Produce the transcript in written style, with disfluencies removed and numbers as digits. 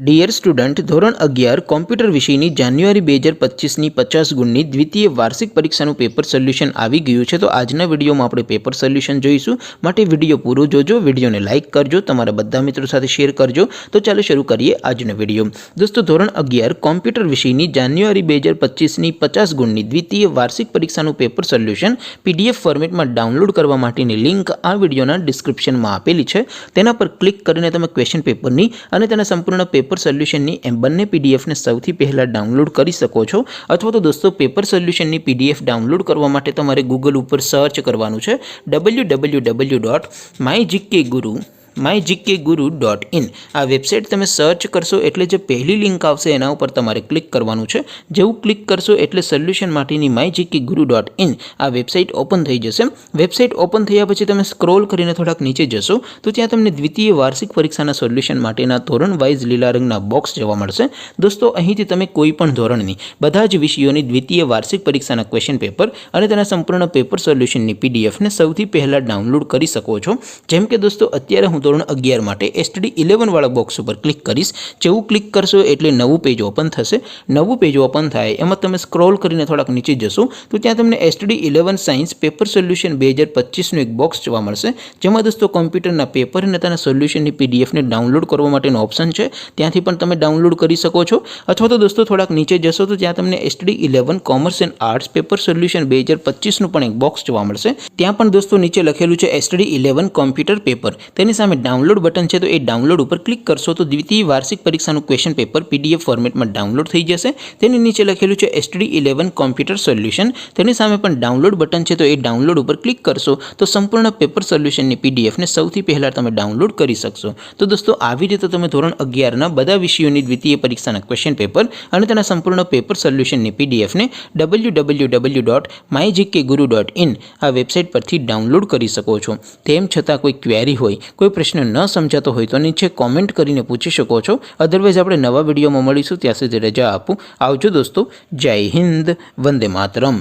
Dear student, ધોરણ 11 computer વિષયની જાન્યુઆરી 2025ની 50 ગુણની દ્વિતીય વાર્ષિક પરીક્ષાનું પેપર સોલ્યુશન આવી ગયું છે. તો આજના વિડીયોમાં આપણે પેપર સોલ્યુશન જોઈશું. માટે વિડીયો પૂરો જોજો, વિડીયોને લાઇક કરજો, તમારા બધા મિત્રો સાથે શેર કરજો. તો ચાલો શરૂ કરીએ આજનો વિડીયો. દોસ્તો, ધોરણ 11 કોમ્પ્યુટર વિષયની જાન્યુઆરી 2025ની 50 ગુણની દ્વિતીય વાર્ષિક પરીક્ષાનું પેપર સોલ્યુશન PDF ફોર્મેટમાં ડાઉનલોડ કરવા માટેની લિંક આ વિડીયોના ડિસ્ક્રિપ્શનમાં આપેલી છે. તેના પર ક્લિક કરીને તમે ક્વેશ્ચન પેપરની અને તેના સંપૂર્ણ પેપર સોલ્યુશનની એમ બંને પીડીએફને સૌથી પહેલાં ડાઉનલોડ કરી શકો છો. અથવા તો દોસ્તો, પેપર સોલ્યુશનની PDF ડાઉનલોડ કરવા માટે તમારે ગૂગલ ઉપર સર્ચ કરવાનું છે www.mygkguru.in. આ વેબસાઇટ તમે સર્ચ કરશો એટલે જે પહેલી લિંક આવશે એના ઉપર તમારે ક્લિક કરવાનું છે. જેવું ક્લિક કરશો એટલે સોલ્યુશન માટેની mygkguru.in આ વેબસાઇટ ઓપન થઈ જશે. વેબસાઇટ ઓપન થયા પછી તમે સ્ક્રોલ કરીને થોડાક નીચે જશો તો ત્યાં તમને દ્વિતીય વાર્ષિક પરીક્ષાના સોલ્યુશન માટેના ધોરણ વાઇઝ લીલા રંગના બોક્સ જોવા મળશે. દોસ્તો, અહીંથી તમે કોઈ પણ ધોરણની બધા જ વિષયોની દ્વિતીય વાર્ષિક પરીક્ષાના ક્વેશ્ચન પેપર અને તેના સંપૂર્ણ પેપર સોલ્યુશનની પીડીએફને સૌથી પહેલાં ડાઉનલોડ કરી શકો છો. જેમ કે દોસ્તો, અત્યારે હું ધોરણ 11 માટે STD 11 વાળા બોક્સ ઉપર ક્લિક કરીશ. જેવું ક્લિક કરશો એટલે નવું પેજ ઓપન થશે. નવું પેજ ઓપન થાય એમાં તમે સ્ક્રોલ કરીને થોડાક નીચે જશો તો ત્યાં તમને STD 11 સાયન્સ પેપર સોલ્યુશન 2025નું એક બોક્સ જોવા મળશે. જેમાં દોસ્તો કોમ્પ્યુટરના પેપર અને તેના સોલ્યુશનની પીડીએફને ડાઉનલોડ કરવા માટેનો ઓપ્શન છે. ત્યાંથી પણ તમે ડાઉનલોડ કરી શકો છો. અથવા તો દોસ્તો થોડાક નીચે જશો તો ત્યાં તમને STD 11 commerce and arts paper solution 2025નું પણ એક બોક્સ જોવા મળશે. ત્યાં પણ દોસ્તો નીચે લખેલું છે STD 11 કોમ્પ્યુટર પેપર. તેની સામે ડાઉનલોડ બટન છે, તો એ ડાઉનલોડ ઉપર ક્લિક કરશો તો દ્વિતીય વાર્ષિક પરીક્ષાનું ક્વેશ્ચન પેપર PDF ફોર્મેટમાં ડાઉનલોડ થઈ જશે. તેની નીચે લખેલું છે STD 11 કોમ્પ્યુટર સોલ્યુશન. તેની સામે પણ ડાઉનલોડ બટન છે, તો એ ડાઉનલોડ ઉપર ક્લિક કરશો તો સંપૂર્ણ પેપર સોલ્યુશનની PDFને સૌથી પહેલાં તમે ડાઉનલોડ કરી શકશો. તો દોસ્તો, આવી રીતે તમે ધોરણ 11ના બધા વિષયોની દ્વિતીય પરીક્ષાના ક્વેશ્ચન પેપર અને તેના સંપૂર્ણ પેપર સોલ્યુશનની PDFને www.mygkguru.in આ વેબસાઇટ પરથી ડાઉનલોડ કરી શકો છો. તેમ છતાં કોઈ ક્વેરી હોય, કોઈ પ્રશ્ન ન સમજાતો હોય તો નીચે કોમેન્ટ કરીને પૂછી શકો છો. અધરવાઇઝ આપણે નવા વિડીયોમાં મળીશું. ત્યાં સુધી રજા આપું. આવજો દોસ્તો. જય હિન્દ. વંદે માતરમ.